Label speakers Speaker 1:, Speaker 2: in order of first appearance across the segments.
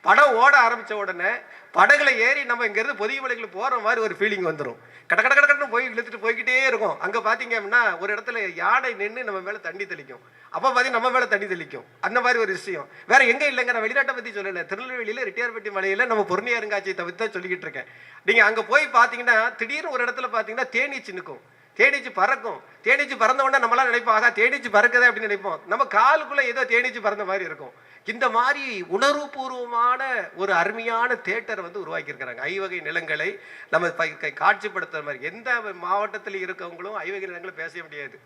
Speaker 1: படம் ஓட ஆரம்பித்த உடனே படகுல ஏறி நம்ம இங்கேருந்து பொதிகை மலைகளுக்கு போகிற மாதிரி ஒரு ஃபீலிங் வந்துடும். கடன்னு போய் இழுத்துட்டு போய்கிட்டே இருக்கும். அங்கே பார்த்தீங்க அப்படின்னா ஒரு இடத்துல யானை நின்று நம்ம மேலே தண்ணி தெளிக்கும். அப்போ பார்த்தீங்கன்னா நம்ம மேலே தண்ணி தெளிக்கும். அந்த மாதிரி ஒரு விஷயம் வேற எங்கே இல்லைங்க. நான் வெளிநாட்டை பற்றி சொல்லலை. திருநெல்வேலியில் ரெட்டியார்பட்டி மலையில் நம்ம பொருணி அருங்காட்சியத்தை பற்றி தான் சொல்லிக்கிட்டு இருக்கேன். நீங்கள் அங்கே போய் பார்த்தீங்கன்னா திடீர்னு ஒரு இடத்துல பார்த்தீங்கன்னா தேனீச்சு நிற்கும். தேனீச்சு பறக்கும். தேனீச்சு பறந்த உடனே நம்மளாம் நினைப்போம், ஆகா தேனீச்சு பறக்குதே அப்படின்னு நினைப்போம். நம்ம காலுக்குள்ளே ஏதோ தேனீச்சு பறந்த மாதிரி இருக்கும். இந்த மாதிரி உணர்வுபூர்வமான ஒரு அருமையான தேட்டர் வந்து உருவாக்கியிருக்கிறாங்க. ஐவகை நிலங்களை நம்ம காட்சிப்படுத்துற மாதிரி எந்த மாவட்டத்தில் இருக்கவங்களும் ஐவகை நிலங்களை பேச முடியாது.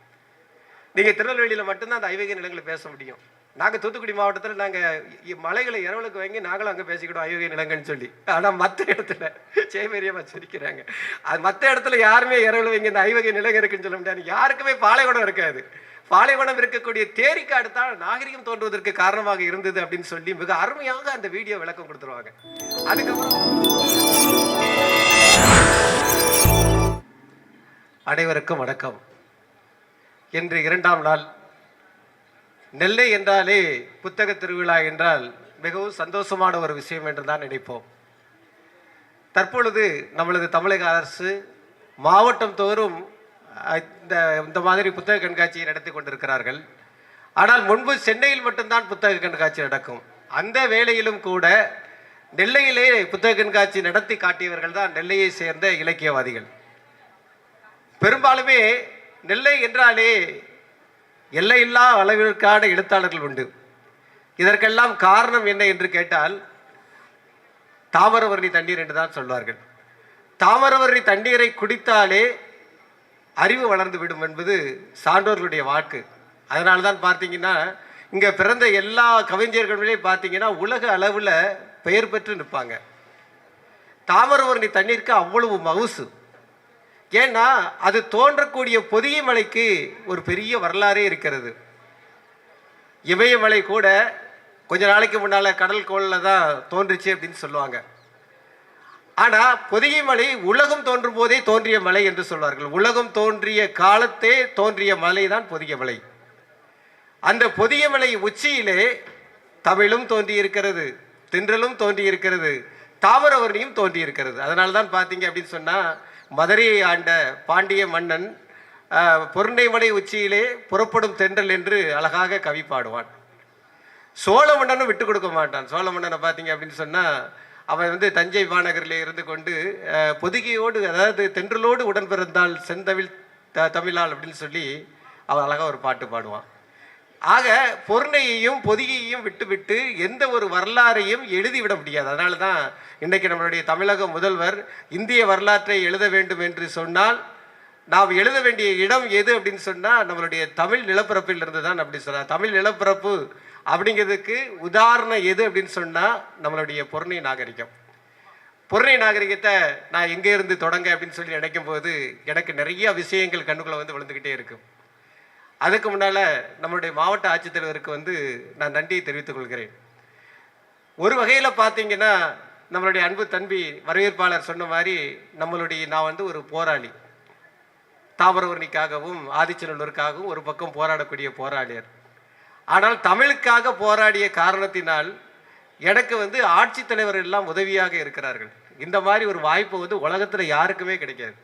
Speaker 1: நீங்கள் திருநெல்வேலியில் மட்டும்தான் அந்த ஐவகை நிலங்களை பேச முடியும். நாங்கள் தூத்துக்குடி மாவட்டத்தில் நாங்கள் மலைகளை இரவலுக்கு வாங்கி நாங்களும் அங்கே பேசிக்கிட்டோம் ஐவகை நிலங்கள்னு சொல்லி. ஆனால் மற்ற இடத்துல சேமேரியமாக சொல்லிக்கிறாங்க. அது மற்ற இடத்துல யாருமே இரவல் வைங்க இந்த ஐவகை நிலங்க இருக்குன்னு சொல்ல முடியாது. யாருக்குமே பாலைவனம் இருக்காது. பாலைவனம் இருக்கக்கூடிய தேரிக்காடு தான் நாகரிகம் தோன்றுவதற்கு காரணமாக இருந்தது அப்படின்னு சொல்லி மிக அருமையாக அந்த வீடியோ விளக்கம் கொடுத்துருவாங்க. அதுக்கப்புறம் அனைவருக்கும் வணக்கம். இன்று 2ஆம் நாள். நெல்லை என்றாலே புத்தக திருவிழா என்றால் மிகவும் சந்தோஷமான ஒரு விஷயம் என்று தான் நினைப்போம். தற்பொழுது நம்மளது தமிழக அரசு மாவட்டம் தோறும் இந்த மாதிரி புத்தக கண்காட்சியை நடத்தி கொண்டிருக்கிறார்கள். ஆனால் முன்பு சென்னையில் மட்டும்தான் புத்தக கண்காட்சி நடக்கும். அந்த வேளையிலும் கூட நெல்லையிலே புத்தக கண்காட்சி நடத்தி காட்டியவர்கள் தான் நெல்லையை சேர்ந்த இலக்கியவாதிகள். பெரும்பாலுமே நெல்லை என்றாலே எல்லையில்லா அளவிற்கான எழுத்தாளர்கள் உண்டு. இதற்கெல்லாம் காரணம் என்ன என்று கேட்டால் தாமிரபரணி தண்ணீர் என்று தான் சொல்வார்கள். தாமிரபரணி தண்ணீரை குடித்தாலே அறிவு வளர்ந்து விடும் என்பது சான்றோர்களுடைய வாக்கு. அதனால தான் பார்த்தீங்கன்னா இங்கே பிறந்த எல்லா கவிஞர்களுமே பார்த்தீங்கன்னா உலக அளவில் பெயர் பெற்று நிற்பாங்க. தாமிரபரணி தண்ணீருக்கு அவ்வளவு மவுசு. ஏன்னா அது தோன்றக்கூடிய பொதிகை மலைக்கு ஒரு பெரிய வரலாறே இருக்கிறது. இமயமலை கூட கொஞ்ச நாளைக்கு முன்னால் கடல் கோளில் தான் தோன்றுச்சு அப்படின்னு சொல்லுவாங்க. ஆனால் பொதிகை மலை உலகம் தோன்றும் போதே தோன்றிய மலை என்று சொல்வார்கள். உலகம் தோன்றிய காலத்தே தோன்றிய மலை தான் பொதிகை மலை. அந்த பொதிகை மலை உச்சியிலே தமிழும் தோன்றியிருக்கிறது, தென்றலும் தோன்றியிருக்கிறது, தாமிரபரணியும் தோன்றியிருக்கிறது. அதனால தான் பார்த்தீங்க அப்படின்னு சொன்னால் மதுரையை ஆண்ட பாண்டிய மன்னன் பொருண்டைமலை உச்சியிலே புறப்படும் தென்றல் என்று அழகாக கவி பாடுவான். சோழ மன்னனும் விட்டு கொடுக்க மாட்டான். சோழ மன்னனை பார்த்தீங்க அப்படின்னு சொன்னால் அவன் வந்து தஞ்சை மாநகரில் இருந்து கொண்டு பொதிகையோடு அதாவது தென்றலோடு உடன் பிறந்தால் செந்தமிழ் தமிழால் அப்படின்னு சொல்லி அவன் அழகாக ஒரு பாட்டு பாடுவான். ஆக பொருணையையும் பொதிகையையும் விட்டுவிட்டு எந்த ஒரு வரலாறையும் எழுதிவிட முடியாது. அதனால தான் இன்றைக்கு நம்மளுடைய தமிழக முதல்வர் இந்திய வரலாற்றை எழுத வேண்டும் என்று சொன்னால் நாம் எழுத வேண்டிய இடம் எது அப்படின்னு சொன்னால் நம்மளுடைய தமிழ் நிலப்பரப்பில் இருந்து தான் அப்படி சொன்னார். தமிழ் நிலப்பரப்பு அப்படிங்கிறதுக்கு உதாரணம் எது அப்படின்னு சொன்னால் நம்மளுடைய பொருணை நாகரிகம். பொருணை நாகரிகத்தை நான் எங்கே இருந்து தொடங்க அப்படின்னு சொல்லி நினைக்கும் போது எனக்கு நிறைய விஷயங்கள் கண்ணுக்குள்ளே வந்து விழுந்துக்கிட்டே இருக்கும். அதுக்கு முன்னால் நம்மளுடைய மாவட்ட ஆட்சித்தலைவருக்கு வந்து நான் நன்றியை தெரிவித்துக் கொள்கிறேன். ஒரு வகையில் பார்த்தீங்கன்னா நம்மளுடைய அன்பு தம்பி வரவேற்பாளர் சொன்ன மாதிரி நான் வந்து ஒரு போராளி. தாமிரபரணிக்காகவும் ஆதிச்சநல்லூருக்காகவும் ஒரு பக்கம் போராடக்கூடிய போராளியர். ஆனால் தமிழுக்காக போராடிய காரணத்தினால் எனக்கு வந்து ஆட்சித்தலைவர் எல்லாம் உதவியாக இருக்கிறார்கள். இந்த மாதிரி ஒரு வாய்ப்பு வந்து உலகத்தில் யாருக்குமே கிடைக்காது.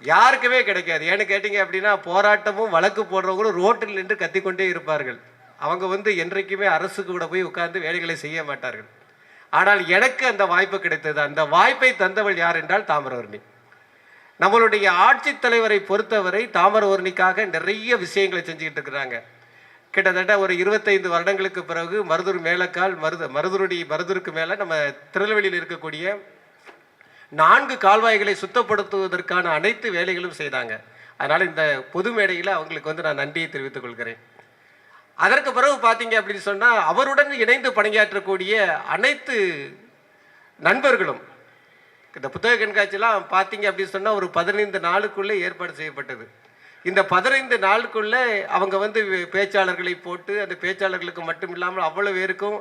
Speaker 1: யாருக்குமே கிடைக்காது. ஏன்னு கேட்டீங்க அப்படின்னா போராட்டமும் வழக்கு போடுறவங்களும் ரோட்டில் நின்று கத்திக்கொண்டே இருப்பார்கள். அவங்க வந்து என்றைக்குமே அரசுக்கு கூட போய் உட்கார்ந்து வேலைகளை செய்ய மாட்டார்கள். ஆனால் எனக்கு அந்த வாய்ப்பு கிடைத்தது. அந்த வாய்ப்பை தந்தவள் யார் என்றால் தாமிரபரணி. நம்மளுடைய ஆட்சித்தலைவரை பொறுத்தவரை தாமிரபரணிக்காக நிறைய விஷயங்களை செஞ்சுக்கிட்டு இருக்கிறாங்க. கிட்டத்தட்ட ஒரு 25 வருடங்களுக்கு பிறகு மருதூர் மேலக்கால் மருதூருக்கு மேலே நம்ம திருநெல்வேலியில் இருக்கக்கூடிய 4 கால்வாய்களை சுத்தப்படுத்துவதற்கான அனைத்து வேலைகளும் செய்தாங்க. அதனால் இந்த பொது மேடையில் அவங்களுக்கு வந்து நான் நன்றியை தெரிவித்துக் கொள்கிறேன். அதற்கு பிறகு பார்த்தீங்க அப்படின்னு சொன்னால் அவருடன் இணைந்து பணியாற்றக்கூடிய அனைத்து நண்பர்களும் இந்த புத்தக கண்காட்சியெல்லாம் பார்த்தீங்க அப்படின்னு சொன்னால் ஒரு 15 நாளுக்குள்ளே ஏற்பாடு செய்யப்பட்டது. இந்த 15 நாளுக்குள்ளே அவங்க வந்து பேச்சாளர்களை போட்டு அந்த பேச்சாளர்களுக்கு மட்டும் இல்லாமல் அவ்வளோ பேருக்கும்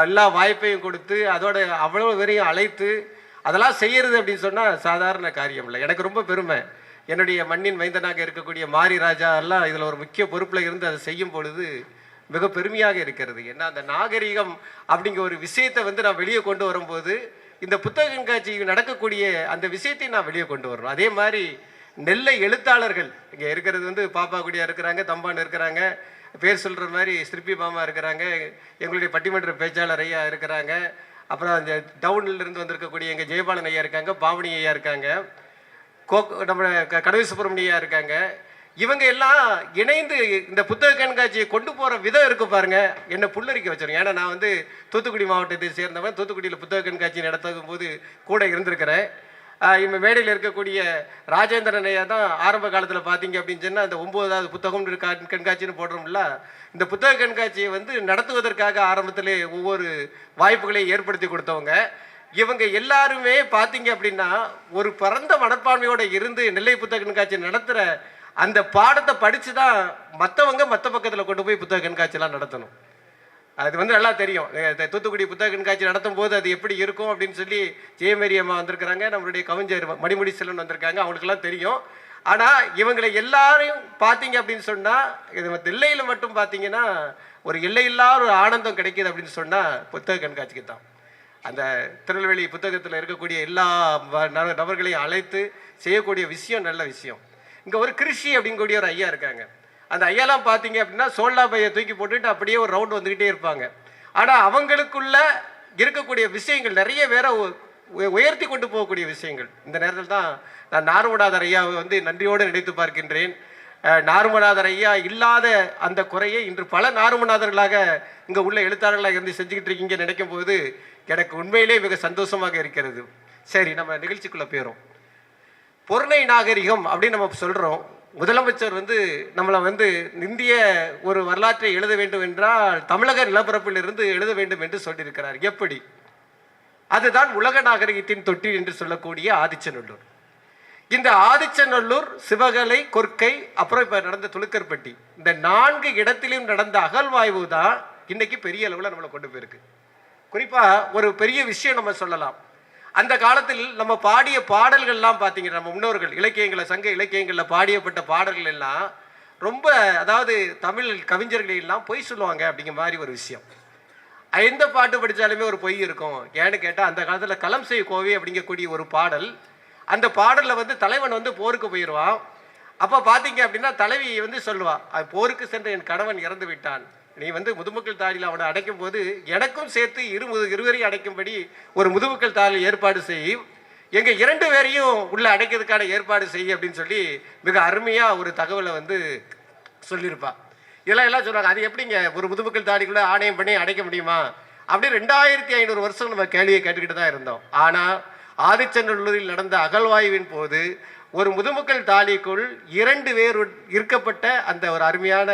Speaker 1: எல்லா வாய்ப்பையும் கொடுத்து அதோட அவ்வளோ பேரையும் அழைத்து அதெல்லாம் செய்யறது அப்படின்னு சொன்னால் சாதாரண காரியம் இல்லை. எனக்கு ரொம்ப பெருமை. என்னுடைய மண்ணின் மைந்தனாக இருக்கக்கூடிய மாரி ராஜா எல்லாம் இதில் ஒரு முக்கிய பொறுப்பில் இருந்து அதை செய்யும் பொழுது மிக பெருமையாக இருக்கிறது. ஏன்னா அந்த நாகரிகம் அப்படிங்கிற ஒரு விஷயத்தை வந்து நான் வெளியே கொண்டு வரும்போது இந்த புத்தக கண்காட்சி நடக்கக்கூடிய அந்த விஷயத்தை நான் வெளியே கொண்டு வரணும். அதே மாதிரி நெல்லை எழுத்தாளர்கள் இங்கே இருக்கிறது வந்து பாப்பா குடியா இருக்கிறாங்க, தம்பான் இருக்கிறாங்க, பேர் சொல்கிற மாதிரி சிற்பி மாமா இருக்கிறாங்க, எங்களுடைய பட்டிமன்ற பேச்சாளர் ஐயா இருக்கிறாங்க, அப்புறம் அந்த டவுன்ல இருந்து வந்திருக்கக்கூடிய எங்கள் ஜெயபாலன் ஐயா இருக்காங்க, பாவனி ஐயா இருக்காங்க, நம்ம கடவுள் சுப்பிரமணிய ஐயா இருக்காங்க. இவங்க எல்லாம் இணைந்து இந்த புத்தக கண்காட்சியை கொண்டு போகிற விதம் இருக்கு பாருங்க, என்னை புல்லரிக்க வச்சிருங்க. ஏன்னா நான் வந்து தூத்துக்குடி மாவட்டத்தை சேர்ந்தவன், தூத்துக்குடியில் புத்தக கண்காட்சி நடத்தும் போது கூட இருந்திருக்கிறேன். இவங்க மேடையில் இருக்கக்கூடிய ராஜேந்திரன் ஐயா தான் ஆரம்ப காலத்தில் பார்த்தீங்க அப்படின்னு சொன்னால் அந்த 9வது புத்தகம் கண்காட்சின்னு போடுறோம்ல, இந்த புத்தக கண்காட்சியை வந்து நடத்துவதற்காக ஆரம்பத்திலே ஒவ்வொரு வாய்ப்புகளையும் ஏற்படுத்தி கொடுத்தவங்க. இவங்க எல்லாருமே பார்த்தீங்க அப்படின்னா ஒரு பரந்த மனப்பான்மையோடு இருந்து நெல்லை புத்தக கண்காட்சி நடத்துகிற அந்த பாடத்தை படித்து தான் மற்றவங்க மற்ற பக்கத்தில் கொண்டு போய் புத்தக கண்காட்சியெல்லாம் நடத்தணும். அது வந்து நல்லா தெரியும். தூத்துக்குடி புத்தக கண்காட்சி நடத்தும் போது அது எப்படி இருக்கும் அப்படின்னு சொல்லி ஜெயமேரி அம்மா வந்திருக்கிறாங்க, நம்மளுடைய கவிஞர் மணிமுடி செல்வன் வந்திருக்காங்க, அவங்களுக்கெல்லாம் தெரியும். ஆனால் இவங்களை எல்லாரையும் பார்த்தீங்க அப்படின்னு சொன்னால் இது நெல்லையில் மட்டும் பார்த்தீங்கன்னா ஒரு எல்லையில்லாத ஒரு ஆனந்தம் கிடைக்கிது அப்படின்னு சொன்னால் புத்தக கண்காட்சிக்கு தான். அந்த திருநெல்வேலி புத்தகத்தில் இருக்கக்கூடிய எல்லா நபர்களையும் அழைத்து செய்யக்கூடிய விஷயம் நல்ல விஷயம். இங்கே ஒரு கிருஷி அப்படிங்கக்கூடிய ஒரு ஐயா இருக்காங்க. அந்த ஐயாலாம் பார்த்தீங்க அப்படின்னா சோல்லா பையை தூக்கி போட்டுட்டு அப்படியே ஒரு ரவுண்டு வந்துக்கிட்டே இருப்பாங்க. ஆனால் அவங்களுக்குள்ள இருக்கக்கூடிய விஷயங்கள் நிறைய வேற உயர்த்தி கொண்டு போகக்கூடிய விஷயங்கள். இந்த நேரத்தில் தான் நான் நார்மநாதர் ஐயாவை வந்து நன்றியோடு நினைத்து பார்க்கின்றேன். நார்மநாதர் ஐயா இல்லாத அந்த குறையை இன்று பல நார்மநாதர்களாக இங்கே உள்ள எழுத்தாளர்களாக இருந்து செஞ்சுக்கிட்டு இருக்கீங்க நினைக்கும் போது எனக்கு உண்மையிலே மிக சந்தோஷமாக இருக்கிறது. சரி, நம்ம நிகழ்ச்சிக்குள்ளே போயிடும். பொருணை நாகரிகம் அப்படின்னு நம்ம சொல்கிறோம். முதலமைச்சர் வந்து நம்மளை வந்து இந்திய ஒரு வரலாற்றை எழுத வேண்டும் என்றால் தமிழக நிலப்பரப்பில் இருந்து எழுத வேண்டும் என்று சொல்லியிருக்கிறார். எப்படி? அதுதான் உலக நாகரிகத்தின் தொட்டில் என்று சொல்லக்கூடிய ஆதிச்சநல்லூர். இந்த ஆதிச்சநல்லூர், சிவகலை, கொற்கை, அப்புறம் இப்போ நடந்த துலுக்கர்பட்டி, இந்த 4 இடத்திலும் நடந்த அகழ்வாய்வு தான் இன்னைக்கு பெரிய அளவில் நம்மளை கொண்டு போயிருக்கு. குறிப்பாக ஒரு பெரிய விஷயம் நம்ம சொல்லலாம். அந்த காலத்தில் நம்ம பாடிய பாடல்கள்லாம் பார்த்தீங்கன்னா நம்ம முன்னோர்கள் இலக்கியங்களில் சங்க இலக்கியங்களில் பாடியப்பட்ட பாடல்கள் எல்லாம் ரொம்ப, அதாவது தமிழ் கவிஞர்கள் எல்லாம் பொய் சொல்லுவாங்க அப்படிங்கிற மாதிரி ஒரு விஷயம். எந்த பாட்டு படித்தாலுமே ஒரு பொய் இருக்கும். ஏன்னு கேட்டால் அந்த காலத்தில் களம் செய் கோவை அப்படிங்கக்கூடிய ஒரு பாடல், அந்த பாடலில் வந்து தலைவன் வந்து போருக்கு போயிடுவான். அப்போ பார்த்தீங்க அப்படின்னா தலைவி வந்து சொல்லுவாள், போருக்கு சென்ற என் கணவன் இறந்து விட்டான், நீ வந்து முதுமக்கள் தாளியில் அவனை அடைக்கும் போது எனக்கும் சேர்த்து இருவரையும் அடைக்கும்படி ஒரு முதுமக்கள் தாளில் ஏற்பாடு செய்யும், எங்கள் 2 பேரையும் உள்ள அடைக்கிறதுக்கான ஏற்பாடு செய்ய அப்படின்னு சொல்லி மிக அருமையாக ஒரு தகவலை வந்து சொல்லியிருப்பாள். இதெல்லாம் சொல்கிறாங்க. அது எப்படிங்க ஒரு முதுமக்கள் தாடிக்குள்ளே ஆணையம் பண்ணி அடைக்க முடியுமா? அப்படி 2500 வருஷம் நம்ம கேள்வியை கேட்டுக்கிட்டு தான் இருந்தோம். ஆனால் ஆதிச்சநல்லூரில் நடந்த அகழ்வாய்வின் போது ஒரு முதுமக்கள் தாலிக்குள் 2 பேர் இருக்கப்பட்ட அந்த ஒரு அருமையான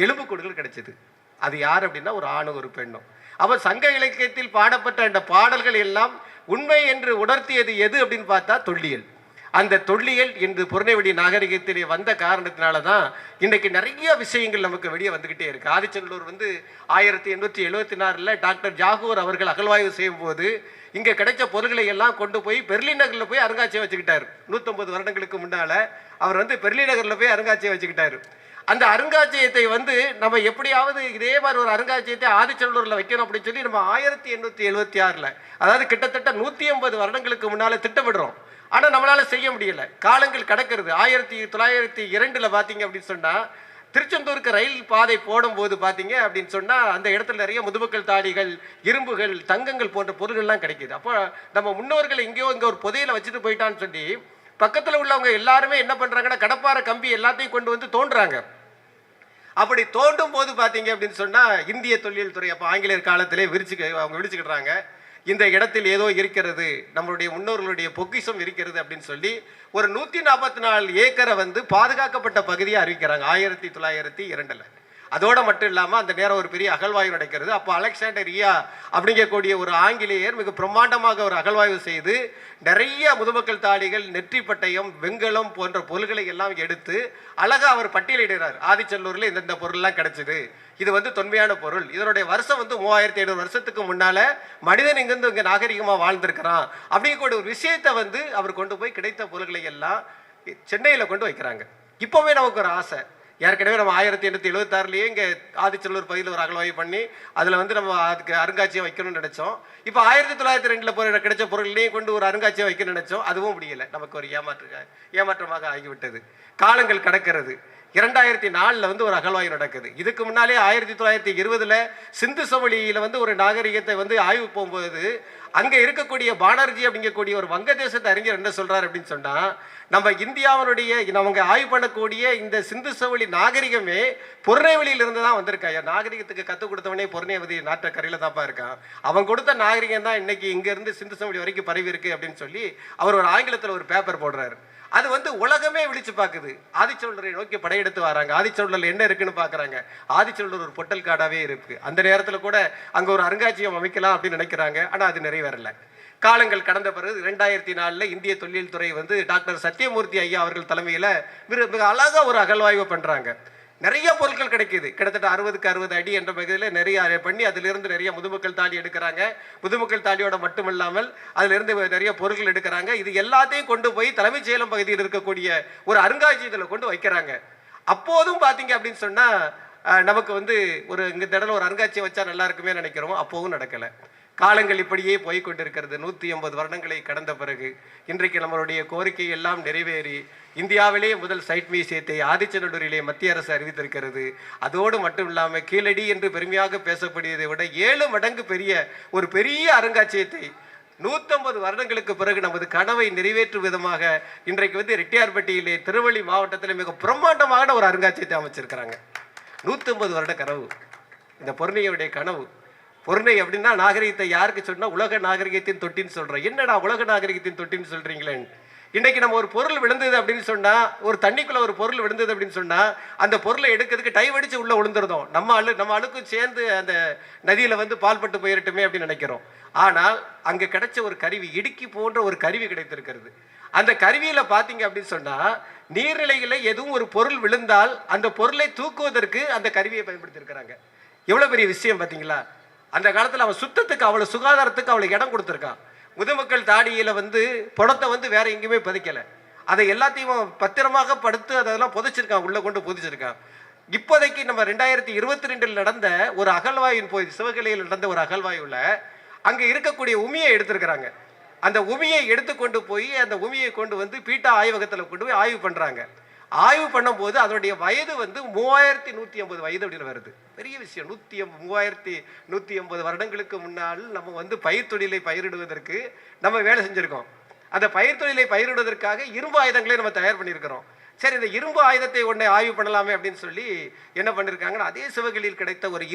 Speaker 1: எலும்புக்கூடுகள் கிடைச்சது. அது யார் அப்படின்னா ஒரு ஆணும் ஒரு பெண்ணும். அப்போ சங்க இலக்கியத்தில் பாடப்பட்ட அந்த பாடல்கள் எல்லாம் உண்மை என்று உணர்த்தியது எது அப்படின்னு பார்த்தா தொல்லியல். அந்த தொல்லியல் இன்று புறநெவெளி நாகரிகத்திலே வந்த காரணத்தினால தான் இன்றைக்கு நிறைய விஷயங்கள் நமக்கு வெளியே வந்துக்கிட்டே இருக்குது. ஆதிச்சநல்லூர் வந்து 1874 டாக்டர் ஜாகூர் அவர்கள் அகழ்வாய்வு செய்யும் போது இங்கே கிடைச்ச பொருள்களை எல்லாம் கொண்டு போய் பெர்லின் நகரில் போய் அருங்காட்சியம் வச்சுக்கிட்டார். 150 வருடங்களுக்கு முன்னால் அவர் வந்து பெர்லின் நகரில் போய் அருங்காட்சியம் வச்சுக்கிட்டார். அந்த அருங்காட்சியகத்தை வந்து நம்ம எப்படியாவது இதே மாதிரி ஒரு அருங்காட்சியகத்தை ஆதிச்சநல்லூரில் வைக்கணும் அப்படின்னு சொல்லி நம்ம 1876 அதாவது கிட்டத்தட்ட 150 வருடங்களுக்கு முன்னால் திட்டமிடுறோம். ஆனால் நம்மளால் செய்ய முடியல. காலங்கள் கடக்கிறது. 1902 பார்த்தீங்க அப்படின்னு சொன்னால் திருச்செந்தூருக்கு ரயில் பாதை போடும்போது பார்த்தீங்க அப்படின்னு சொன்னால் அந்த இடத்துல நிறைய முதுமக்கள் தாடிகள், இரும்புகள், தங்கங்கள் போன்ற பொருள்கள்லாம் கிடைக்கிது. அப்போ நம்ம முன்னோர்கள் எங்கேயோ இங்கே ஒரு புதையில வச்சுட்டு போயிட்டான்னு சொல்லி பக்கத்தில் உள்ளவங்க எல்லாருமே என்ன பண்ணுறாங்கன்னா கடப்பாறை கம்பி எல்லாத்தையும் கொண்டு வந்து தோன்றுறாங்க. அப்படி தோண்டும் போது பார்த்தீங்க அப்படின்னு சொன்னால் இந்திய தொல்லியல் துறை அப்போ ஆங்கிலேயர் காலத்திலே அவங்க விரிச்சுக்கிடுறாங்க. இந்த இடத்தில் ஏதோ இருக்கிறது, நம்மளுடைய முன்னோர்களுடைய பொக்கிஷம் இருக்கிறது அப்படின்னு சொல்லி ஒரு 144 ஏக்கரை வந்து பாதுகாக்கப்பட்ட பகுதியை அறிவிக்கிறாங்க 1902. அதோடு மட்டும் இல்லாமல் அந்த நேரம் ஒரு பெரிய அகழ்வாய்வு நடக்கிறது. அப்போ அலெக்சாண்டர் ரியா அப்படிங்கக்கூடிய ஒரு ஆங்கிலேயர் மிக பிரம்மாண்டமாக ஒரு அகழ்வாய்வு செய்து நிறைய முதுமக்கள் தாடிகள், நெற்றி பட்டயம், வெண்கலம் போன்ற பொருள்களை எல்லாம் எடுத்து அழகாக அவர் பட்டியலிடுகிறார். ஆதிச்சநல்லூரில் இந்த பொருள்லாம் கிடைச்சிது, இது வந்து தொன்மையான பொருள், இதனுடைய வருஷம் வந்து 3500 வருஷத்துக்கு முன்னால் மனிதன் இங்கிருந்து இங்கே நாகரிகமாக வாழ்ந்திருக்கிறான் அப்படிங்கக்கூடிய ஒரு விஷயத்தை வந்து அவர் கொண்டு போய் கிடைத்த பொருள்களை எல்லாம் சென்னையில் கொண்டு வைக்கிறாங்க. இப்போவே நமக்கு ஒரு ஆசை, ஏற்கனவே நம்ம 1876 இங்கே ஆதிச்சநல்லூர் பகுதியில் ஒரு அகழ்வாய்வு பண்ணி அதில் வந்து நம்ம அதுக்கு அருங்காட்சியம் வைக்கணும்னு நினச்சோம். இப்போ 1902 கிடைச்ச பொருள்களையும் கொண்டு ஒரு அருங்காட்சியம் வைக்கணும்னு நினச்சோம். அதுவும் முடியலை. நமக்கு ஒரு ஏமாற்றமாக ஆகிவிட்டது. காலங்கள் கடக்கிறது. 2004 வந்து ஒரு அகழ்வாய்வு நடக்குது. இதுக்கு முன்னாலே 1920 சிந்து சமவெளியில் வந்து ஒரு நாகரிகத்தை வந்து ஆய்வு போகும்போது அங்கே இருக்கக்கூடிய பானர்ஜி அப்படிங்கக்கூடிய ஒரு வங்கதேசத்தை அறிஞர் என்ன சொல்றாரு அப்படின்னு சொன்னா, நம்ம இந்தியாவினுடைய அவங்க ஆய்வு பண்ணக்கூடிய இந்த சிந்து சமவெளி நாகரிகமே பொருநெவெளியில இருந்து தான் வந்திருக்காங்க. நாகரிகத்துக்கு கற்றுக் கொடுத்தவனே பொருநெவெளி நாட்டு கரையில தான்ப்பா இருக்கான். அவன் கொடுத்த நாகரிகம் தான் இன்னைக்கு இங்க இருந்து சிந்து சமவெளி வரைக்கும் பரவி இருக்கு அப்படின்னு சொல்லி அவர் ஒரு ஆங்கிலத்தில் ஒரு பேப்பர் போடுறாரு. அது வந்து உலகமே விழிச்சு பார்க்குது. ஆதிச்சநல்லூரை நோக்கி படையெடுத்து வராங்க. ஆதிச்சநல்லூர்ல என்ன இருக்குன்னு பார்க்குறாங்க. ஆதிச்சநல்லூர் ஒரு பொட்டல் காடாவே இருக்கு. அந்த நேரத்தில் கூட அங்கே ஒரு அருங்காட்சியகம் அமைக்கலாம் அப்படின்னு நினைக்கிறாங்க. ஆனால் அது நிறைவேறல. காலங்கள் கடந்த பிறகு 2004 இந்திய தொல்லியல் துறை வந்து டாக்டர் சத்தியமூர்த்தி ஐயா அவர்கள் தலைமையில் மிக அழகாக ஒரு அகழ்வாய்வு பண்ணுறாங்க. நிறைய பொருட்கள் கிடைக்குது. கிட்டத்தட்ட 60க்கு 60 அடி என்ற பகுதியில் நிறைய பண்ணி அதிலிருந்து நிறைய முதுமக்கள் தாலி எடுக்கிறாங்க. முதுமக்கள் தாலியோட மட்டுமில்லாமல் அதிலிருந்து நிறைய பொருட்கள் எடுக்கிறாங்க. இது எல்லாத்தையும் கொண்டு போய் தலைமைச் செயலம் பகுதியில் இருக்கக்கூடிய ஒரு அருங்காட்சியகத்தில் கொண்டு வைக்கிறாங்க. அப்போதும் பார்த்தீங்க அப்படின்னு சொன்னால் நமக்கு வந்து இந்த தடவை ஒரு அருங்காட்சியம் வச்சா நல்லா இருக்குமே நினைக்கிறோம். அப்போவும் நடக்கலை. காலங்கள் இப்படியே போய்கொண்டிருக்கிறது. 180 வருடங்களை கடந்த பிறகு இன்றைக்கு நம்மளுடைய கோரிக்கை எல்லாம் நிறைவேறி இந்தியாவிலே முதல் சைட் மியூசியத்தை ஆதிச்சநல்லூரிலே மத்திய அரசு அறிவித்திருக்கிறது. அதோடு மட்டும் இல்லாமல் கீழடி என்று பெருமையாக பேசப்படுவதை விட 7 மடங்கு ஒரு பெரிய அருங்காட்சியகத்தை 150 வருடங்களுக்கு பிறகு நமது கனவை நிறைவேற்றும் விதமாக இன்றைக்கு வந்து ரெட்டியார்பட்டியிலே திருவள்ளி மாவட்டத்தில் மிக பிரம்மாண்டமான ஒரு அருங்காட்சியகத்தை அமைச்சிருக்கிறாங்க. 150 வருட கனவு, இந்த பொருணையுடைய கனவு. பொருணை அப்படின்னா நாகரிகத்தை யாருக்கு சொன்னா உலக நாகரிகத்தின் தொட்டின்னு சொல்றேன். என்னடா உலக நாகரிகத்தின் தொட்டின்னு சொல்றீங்களே? இன்னைக்கு நம்ம ஒரு பொருள் விழுந்தது அப்படின்னு சொன்னா, ஒரு தண்ணிக்குள்ள ஒரு பொருள் விழுந்தது அப்படின்னு சொன்னா அந்த பொருளை எடுக்கிறதுக்கு டைவ் அடிச்சு உள்ள விழுந்துருந்தோம். நம்ம அழுக்கும் சேர்ந்து அந்த நதியில வந்து பால்பட்டு போயிரட்டுமே அப்படின்னு நினைக்கிறோம். ஆனால் அங்க கிடைச்ச ஒரு கருவி, இடுக்கி போன்ற ஒரு கருவி கிடைத்திருக்கிறது. அந்த கருவியில பாத்தீங்க அப்படின்னு சொன்னா நீர்நிலைகளை எதுவும் ஒரு பொருள் விழுந்தால் அந்த பொருளை தூக்குவதற்கு அந்த கருவியை பயன்படுத்தியிருக்கிறாங்க. எவ்வளவு பெரிய விஷயம் பாத்தீங்களா? அந்த காலத்தில் அவன் சுத்தத்துக்கு அவ்வளோ சுகாதாரத்துக்கு அவளுக்கு இடம் கொடுத்துருக்கான். முதுமக்கள் தாடியில் வந்து புடத்தை வந்து வேற எங்கேயுமே பதிக்கலை. அதை எல்லாத்தையும் பத்திரமாக படுத்து அதெல்லாம் புதைச்சிருக்கான், உள்ளே கொண்டு புதைச்சிருக்கான். இப்போதைக்கு நம்ம 2022 நடந்த ஒரு அகழ்வாயின் போய் சிவகலையில் நடந்த ஒரு அகழ்வாயுல அங்கே இருக்கக்கூடிய உமியை எடுத்திருக்கிறாங்க. அந்த உமியை எடுத்துக்கொண்டு போய் அந்த உமியை கொண்டு வந்து பீட்டா ஆய்வகத்தில் கொண்டு போய் ஆய்வு பண்ணுறாங்க. ஆய்வு பண்ணும்போது அதனுடைய வயது வந்து 3150 வயது அப்படின்னு வருது. பெரிய விஷயம். 3150 வருடங்களுக்கு முன்னால் நம்ம வந்து பயிர் தொழிலை பயிரிடுவதற்கு நம்ம வேலை செஞ்சுருக்கோம். அந்த பயிர் தொழிலை பயிரிடுவதற்காக இரும்பு ஆயுதங்களை நம்ம தயார் பண்ணியிருக்கிறோம். சரி, இந்த இரும்பு ஆயுதத்தை ஒன்றை ஆய்வு பண்ணலாமே அப்படின்னு சொல்லி என்ன பண்ணியிருக்காங்கன்னா, அதே சிவகலியில் கிடைத்த ஒரு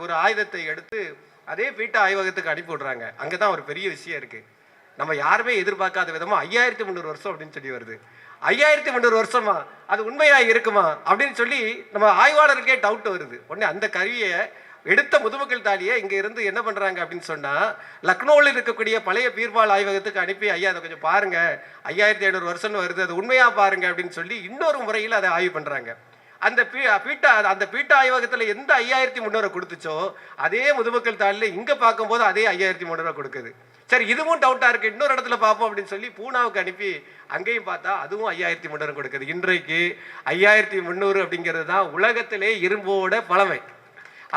Speaker 1: ஒரு ஆயுதத்தை எடுத்து அதே பீட்டா ஆய்வகத்துக்கு அனுப்பி விடுறாங்க. அங்கே தான் ஒரு பெரிய விஷயம் இருக்குது. நம்ம யாருமே எதிர்பார்க்காத விதமாக 5300 வருஷம் அப்படின்னு சொல்லி வருது. 5300 வருஷமா அது உண்மையாக இருக்குமா அப்படின்னு சொல்லி நம்ம ஆய்வாளருக்கே டவுட் வருது. உடனே அந்த கருவியை எடுத்த முதுமக்கள் தாலியை இங்கே இருந்து என்ன பண்ணுறாங்க அப்படின்னு சொன்னால், லக்னோவில் இருக்கக்கூடிய பழைய பீர்பால் ஆய்வகத்துக்கு அனுப்பி, ஐயா அதை கொஞ்சம் பாருங்கள், 5700 வருஷம்னு வருது, அது உண்மையாக பாருங்க அப்படின்னு சொல்லி இன்னொரு முறையில் அதை ஆய்வு பண்ணுறாங்க. அந்த பீட்டா ஆய்வகத்தில் எந்த 5300 கொடுத்துச்சோ அதே முதுமக்கள் தாலியில் இங்கே பார்க்கும்போது அதே 5300 கொடுக்குது. சரி, இதுவும் டவுட்டாக இருக்குது, இன்னொரு இடத்துல பார்ப்போம் அப்படின்னு சொல்லி பூனாவுக்கு அனுப்பி அங்கேயும் பார்த்தா அதுவும் 5300 கொடுக்குது. இன்றைக்கு 5300 அப்படிங்கிறது தான் உலகத்திலே இரும்போட பழமை.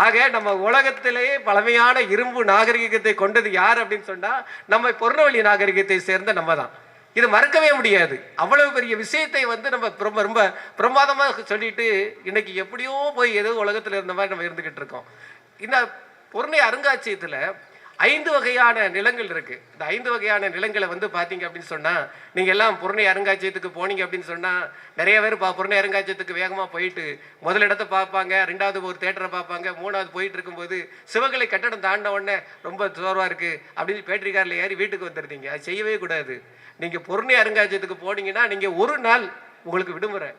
Speaker 1: ஆக நம்ம உலகத்திலேயே பழமையான இரும்பு நாகரிகத்தை கொண்டது யார் அப்படின்னு சொன்னால் நம்ம பொருணவெளி நாகரிகத்தை சேர்ந்த நம்ம தான். இது மறக்கவே முடியாது. அவ்வளவு பெரிய விஷயத்தை வந்து நம்ம ரொம்ப ரொம்ப பிரமாதமாக சொல்லிட்டு இன்னைக்கு எப்படியோ போய் ஏதோ உலகத்தில் இருந்த மாதிரி நம்ம இருந்துகிட்டு இருக்கோம். இந்த பொருணை அருங்காட்சியகத்தில் 5 வகையான நிலங்கள் இருக்கு. இந்த 5 வகையான நிலங்களை வந்து பார்த்தீங்க அப்படின்னு சொன்னால், நீங்கள் எல்லாம் பொருணை அருங்காட்சியகத்துக்கு போனீங்க அப்படின்னு சொன்னால் நிறைய பேர் பொருணை அருங்காட்சியகத்துக்கு வேகமாக போயிட்டு முதல் இடத்தை பார்ப்பாங்க, 2வது ஒரு தேட்டரை பார்ப்பாங்க, 3வது போயிட்டு இருக்கும்போது சிவகலை கட்டடம் தாண்டின உடனே ரொம்ப சோர்வாக இருக்குது அப்படின்னு பேட்டரி காரில் ஏறி வீட்டுக்கு வந்துடுறீங்க. அது செய்யவே கூடாது. நீங்கள் பொருணை அருங்காட்சியகத்துக்கு போனீங்கன்னா நீங்கள் ஒரு நாள் உங்களுக்கு விடுமுறை.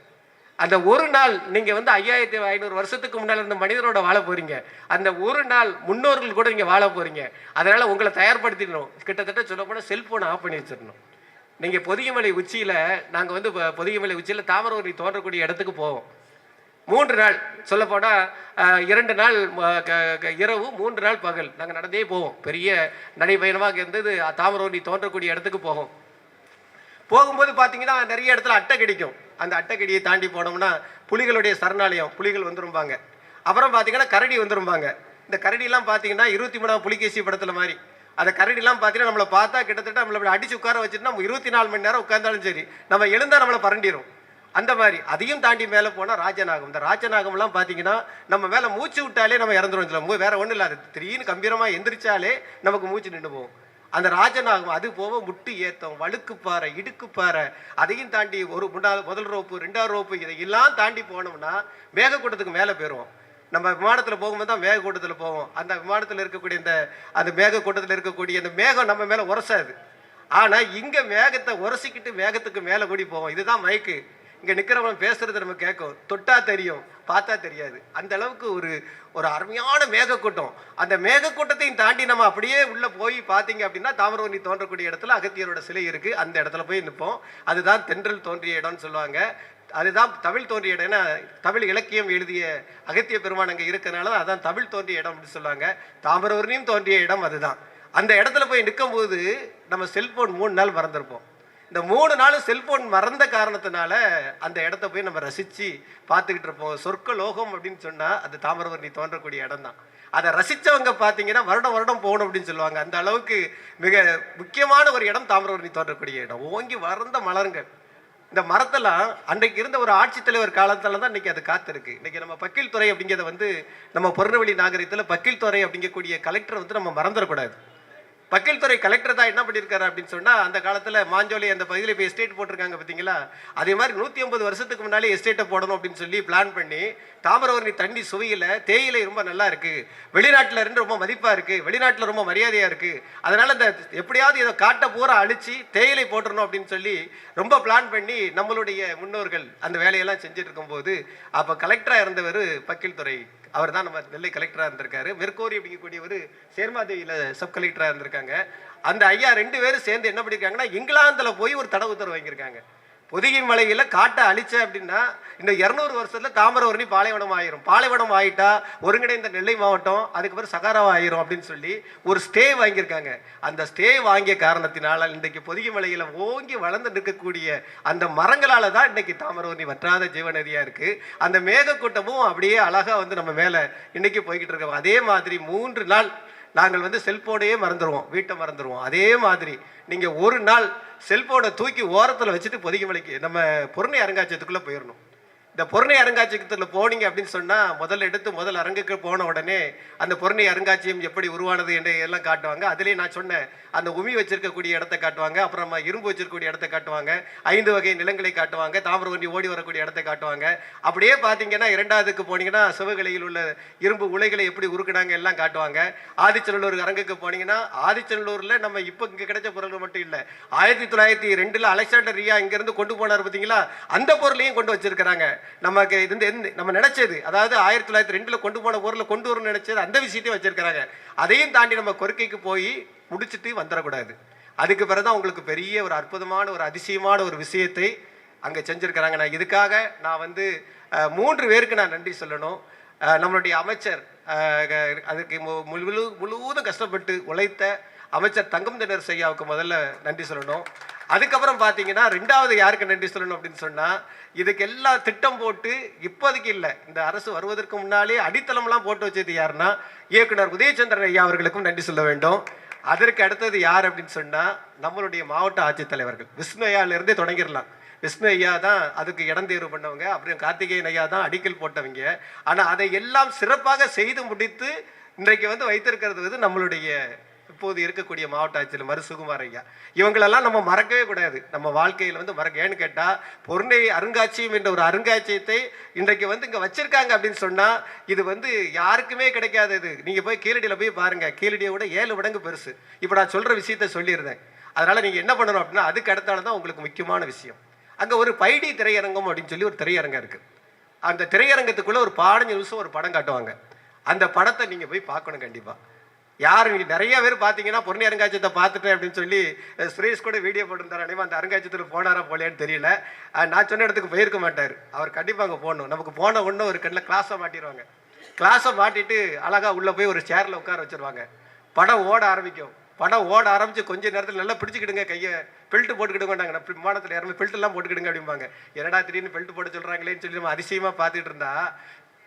Speaker 1: அந்த ஒரு நாள் நீங்கள் வந்து 5500 வருஷத்துக்கு முன்னால் இருந்த மனிதரோட வாழ போகிறீங்க. அந்த ஒரு நாள் முன்னோர்கள் கூட நீங்கள் வாழ போகிறீங்க. அதனால் உங்களை தயார்படுத்திடணும். கிட்டத்தட்ட சொல்லப்போனால் செல்ஃபோனை ஆஃப் பண்ணி வச்சிடணும். நீங்கள் பொதிகைமலை உச்சியில், நாங்கள் வந்து பொதிகைமலை உச்சியில் தாமிரபரணி தோன்றக்கூடிய இடத்துக்கு போவோம். 3 நாள் சொல்லப்போனால் 2 நாள் இரவு, 3 நாள் பகல் நாங்கள் நடந்தே போவோம். பெரிய நடைபயணமாக இருந்தது. தாமிரபரணி தோன்றக்கூடிய இடத்துக்கு போகும்போது பார்த்தீங்கன்னா நிறைய இடத்துல அட்டை கிடைக்கும். அந்த அட்டைக்கடியை தாண்டி போனோம்னா புலிகளுடைய சரணாலயம், புலிகள் வந்துரும்பாங்க. அப்புறம் பார்த்தீங்கன்னா கரடி வந்துரும்பாங்க. இந்த கரடிலாம் பார்த்தீங்கன்னா 23ஆம் புலிகேசி படத்தில் மாதிரி அந்த கரடிலாம் பார்த்தீங்கன்னா நம்மளை பார்த்தா கிட்டத்தட்ட நம்மளை அடிச்சு உட்கார வச்சுட்டு நம்ம 24 மணி நேரம் உட்கார்ந்தாலும் சரி, நம்ம எழுந்தா நம்மளை பரண்டிடும். அந்த மாதிரி அதையும் தாண்டி மேலே போனால் ராஜநாகம். இந்த ராஜநாகம்லாம் பார்த்தீங்கன்னா நம்ம மேலே மூச்சு விட்டாலே நம்ம இறந்துரும். வேற ஒன்றும் இல்லை, அது திடீர்னு கம்பீரமாக எந்திரிச்சாலே நமக்கு மூச்சு நின்று போகும். அந்த ராஜநாகம் அது போக முட்டு ஏத்தம், வழுக்குப்பாறை, இடுக்குப்பாறை, அதையும் தாண்டி ஒரு முதல் ரோப்பு, 2ஆவது ரோப்பு, இதையெல்லாம் தாண்டி போனோம்னா மேகக்கூட்டத்துக்கு மேலே போயிடுவோம். நம்ம விமானத்தில் போகும்போது தான் மேகக்கூட்டத்தில் போவோம். அந்த விமானத்தில் இருக்கக்கூடிய அந்த மேகக்கூட்டத்தில் இருக்கக்கூடிய அந்த மேகம் நம்ம மேலே உரசாது. ஆனால் இங்கே மேகத்தை உரசிக்கிட்டு மேகத்துக்கு மேலே கூடி போவோம். இதுதான் மைக்கு. இங்கே நிற்கிறவன் பேசுறது நம்ம கேட்கும், தொட்டா தெரியும், பார்த்தா தெரியாது. அந்த அளவுக்கு ஒரு அருமையான மேகக்கூட்டம். அந்த மேகக்கூட்டத்தையும் தாண்டி நம்ம அப்படியே உள்ளே போய் பார்த்தீங்க அப்படின்னா தாமிரபரணி தோன்றக்கூடிய இடத்துல அகத்தியரோட சிலை இருக்குது. அந்த இடத்துல போய் நிற்போம். அதுதான் தென்றல் தோன்றிய இடம்னு சொல்லுவாங்க. அதுதான் தமிழ் தோன்றிய இடம். ஏன்னா தமிழ் இலக்கியம் எழுதிய அகத்திய பெருமான் அங்கே இருக்கிறனால அதான் தமிழ் தோன்றிய இடம் அப்படின்னு சொல்லுவாங்க. தாமிரபரணியும் தோன்றிய இடம் அதுதான். அந்த இடத்துல போய் நிற்கும் போது நம்ம செல்போன் 3 நாள் மறந்துருப்போம். இந்த 3 நாளும் செல்போன் மறந்த காரணத்தினால அந்த இடத்த போய் நம்ம ரசித்து பார்த்துக்கிட்டு இருப்போம். சொர்க்க லோகம் அப்படின்னு சொன்னால் அது தாமிரபரணி தோன்றக்கூடிய இடம் தான். அதை ரசித்தவங்க பார்த்தீங்கன்னா வருடம் வருடம் போகணும் அப்படின்னு சொல்லுவாங்க. அந்த அளவுக்கு மிக முக்கியமான ஒரு இடம் தாமிரபரணி தோன்றக்கூடிய இடம். ஓங்கி வளர்ந்த மலருங்கள். இந்த மரத்தெல்லாம் அன்றைக்கு இருந்த ஒரு ஆட்சித்தலைவர் காலத்தில் தான் இன்றைக்கி அது காத்திருக்கு. இன்றைக்கி நம்ம பக்கீல் துறை அப்படிங்கிறத நம்ம பொருணவெளி நாகரிகத்தில் பக்கீல் துறை அப்படிங்கக்கூடிய கலெக்டரை நம்ம மறந்துடக்கூடாது. பக்கீல் துறை கலெக்டர் தான் என்ன பண்ணியிருக்காரு அப்படின்னு சொன்னால், அந்த காலத்தில் மாஞ்சோலி அந்த பகுதியில் போய் எஸ்டேட் போட்டிருக்காங்க பார்த்தீங்களா, அதே மாதிரி 150 வருஷத்துக்கு முன்னாலே எஸ்டேட்டை போடணும் அப்படின்னு சொல்லி பிளான் பண்ணி தாமிரபரணி தண்ணி சுவையில் தேயிலை ரொம்ப நல்லா இருக்குது, வெளிநாட்டில் இருந்து ரொம்ப மதிப்பாக இருக்குது, வெளிநாட்டில் ரொம்ப மரியாதையாக இருக்குது, அதனால் இந்த எப்படியாவது இதை காட்டை பூரா அழித்து தேயிலை போட்டுறணும் அப்படின்னு சொல்லி ரொம்ப பிளான் பண்ணி நம்மளுடைய முன்னோர்கள் அந்த வேலையெல்லாம் செஞ்சுட்டு இருக்கும்போது அப்போ கலெக்டராக இருந்தவர் பக்கீல் துறை. அவர் தான் நம்ம நெல்லை கலெக்டராக இருந்திருக்காரு. மெர்கோரி அப்படிங்கக்கூடியவர் சேர்மாதேவியில் சப் கலெக்டராக இருந்திருக்காங்க. அந்த ஐயா 2 பேரும் சேர்ந்து என்ன பண்ணியிருக்காங்கன்னா இங்கிலாந்தில் போய் ஒரு தடை உத்தரவு வாங்கியிருக்காங்க. பொதிகை மலையில் காட்டை அழிச்ச அப்படின்னா இந்த 200 வருஷத்தில் தாமிரபரணி பாலைவனம் ஆயிரும். பாலைவனம் ஆகிட்டா ஒருங்கிணைந்த நெல்லை மாவட்டம் அதுக்கப்புறம் சகாராவா ஆயிரும் அப்படின்னு சொல்லி ஒரு ஸ்டே வாங்கியிருக்காங்க. அந்த ஸ்டே வாங்கிய காரணத்தினால இன்றைக்கு பொதிகை மலையில் ஓங்கி வளர்ந்து நிற்கக்கூடிய அந்த மரங்களால் தான் இன்றைக்கி தாமிரபரணி வற்றாத ஜீவநதியாக இருக்குது. அந்த மேகக்கூட்டமும் அப்படியே அழகாக நம்ம மேலே இன்றைக்கி போய்கிட்டு இருக்கோம். அதே மாதிரி 3 நாள் நாங்கள் செல்போனையே மறந்துடுவோம், வீட்டை மறந்துடுவோம். அதே மாதிரி நீங்கள் ஒரு நாள் செல்போனை தூக்கி ஓரத்தில் வச்சுட்டு பொதிகை மலைக்கு நம்ம பொருணை அருங்காட்சியகத்துக்குள்ளே போயிடணும். இந்த பொருணை அருங்காட்சியகத்தில் போனீங்க அப்படின்னு சொன்னால் முதல் அரங்குக்கு போன உடனே அந்த பொருணை அருங்காட்சியம் எப்படி உருவானது என்று எல்லாம் காட்டுவாங்க. அதுலேயே நான் சொன்னேன் அந்த உமி வச்சிருக்கக்கூடிய இடத்த காட்டுவாங்க, அப்புறமா இரும்பு வச்சிருக்கக்கூடிய இடத்த காட்டுவாங்க, 5 வகை நிலங்களை காட்டுவாங்க, தாமிரபரணி ஓடி வரக்கூடிய இடத்த காட்டுவாங்க. அப்படியே பார்த்தீங்கன்னா 2வதுக்கு போனீங்கன்னா சிவகலையில் உள்ள இரும்பு உலைகளை எப்படி உருக்குனாங்க எல்லாம் காட்டுவாங்க. ஆதிச்சநல்லூர் அரங்குக்கு போனீங்கன்னா ஆதிச்சநல்லூரில் நம்ம இப்போ இங்கே கிடைச்ச பொருள்கள் மட்டும் இல்லை, 1902 அலெக்சாண்டர் ரியா இங்கேருந்து கொண்டு போனார் பார்த்தீங்களா, அந்த பொருளையும் கொண்டு வச்சிருக்கிறாங்க. நமக்கு நம்ம நினைச்சது, அதாவது 1902 கொண்டு போன பொருளை கொண்டு வரணும்னு நினைச்சது, அந்த விஷயத்தையும் வச்சிருக்கிறாங்க. அதையும் தாண்டி நம்ம கொற்கைக்கு போய் முடிச்சுட்டு வந்துடக்கூடாது. அதுக்கு பிறகுதான் உங்களுக்கு பெரிய ஒரு அற்புதமான ஒரு அதிசயமான ஒரு விஷயத்தை அங்கே செஞ்சுருக்கிறாங்க. இதுக்காக நான் 3 பேருக்கு நான் நன்றி சொல்லணும். நம்மளுடைய அமைச்சர், அதுக்கு முழுவதும் கஷ்டப்பட்டு உழைத்த அமைச்சர் தங்கம் திணர் ஐயாவுக்கு முதல்ல நன்றி சொல்லணும். அதுக்கப்புறம் பார்த்தீங்கன்னா 2வது யாருக்கு நன்றி சொல்லணும் அப்படின்னு சொன்னால், இதுக்கு எல்லாம் திட்டம் போட்டு இப்போதைக்கு இல்லை, இந்த அரசு வருவதற்கு முன்னாலே அடித்தளம்லாம் போட்டு வச்சது யாருன்னா இயக்குனர் உதயச்சந்திரன் ஐயா அவர்களுக்கும் நன்றி சொல்ல வேண்டும். அதற்கு அடுத்தது யார் அப்படின்னு சொன்னால் நம்மளுடைய மாவட்ட ஆட்சித்தலைவர்கள். விஷ்ணு ஐயாவிலிருந்தே தொடங்கிடலாம். விஷ்ணு ஐயா தான் அதுக்கு இடம் தேர்வு பண்ணவங்க, அப்புறம் கார்த்திகேயன் ஐயா தான் அடிக்கல் போட்டவங்க. ஆனால் அதை எல்லாம் சிறப்பாக செய்து முடித்து இன்றைக்கு வைத்திருக்கிறது நம்மளுடைய இப்போது இருக்கக்கூடிய மாவட்ட ஆட்சியர் மருசுகுமார் ஐயா. இவங்களெல்லாம் நம்ம மறக்கவே கூடாது நம்ம வாழ்க்கையில் ஏன்னு கேட்டால், பொருணை அருங்காட்சியம் என்ற ஒரு அருங்காட்சியத்தை இன்றைக்கு இங்கே வச்சிருக்காங்க அப்படின்னு சொன்னால் இது யாருக்குமே கிடைக்காதது. நீங்கள் போய் கீழடியில் போய் பாருங்கள், கீழடியை விட 7 மடங்கு பெருசு. இப்போ நான் சொல்கிற விஷயத்த சொல்லியிருந்தேன். அதனால் நீங்கள் என்ன பண்ணணும் அப்படின்னா, அதுக்கு அடுத்தால தான் உங்களுக்கு முக்கியமான விஷயம். அங்கே ஒரு பைடி திரையரங்கம் அப்படின்னு சொல்லி ஒரு திரையரங்கம் இருக்குது. அந்த திரையரங்கத்துக்குள்ளே ஒரு 15 நிமிஷம் ஒரு படம் காட்டுவாங்க. அந்த படத்தை நீங்கள் போய் பார்க்கணும் கண்டிப்பாக. யார் நிறைய பேர் பார்த்தீங்கன்னா பொருணை அருங்காட்சியத்தை பார்த்துட்டேன் அப்படின்னு சொல்லி சுரேஷ் கூட வீடியோ போட்டுருந்தார். அனைவரும் அந்த அருங்காட்சியத்தில் போனாரா போலையான்னு தெரியல. நான் சொன்ன இடத்துக்கு போயிருக்க மாட்டார். அவர் கண்டிப்பாக அங்கே போகணும். நமக்கு போன ஒன்று ஒரு கண்ணில் கிளாஸை மாட்டிடுவாங்க. கிளாஸை மாட்டிட்டு அழகாக உள்ளே போய் ஒரு சேரில் உட்கார வச்சுருவாங்க. படம் ஓட ஆரம்பிக்கும். படம் ஓட ஆரம்பிச்சு கொஞ்ச நேரத்தில் நல்லா பிடிச்சிக்கிடுங்க, கையை பெல்ட் போட்டுக்கிடுங்கன்னாங்க. நான் விமானத்தில் இறந்து பெல்ட்டெல்லாம் போட்டுக்கிடுங்க அப்படிம்பாங்க. என்னடா திடீர்னு பெல்ட் போட்டு சொல்கிறாங்களேன்னு சொல்லி நம்ம அதிசயமாக பார்த்துட்டு இருந்தா,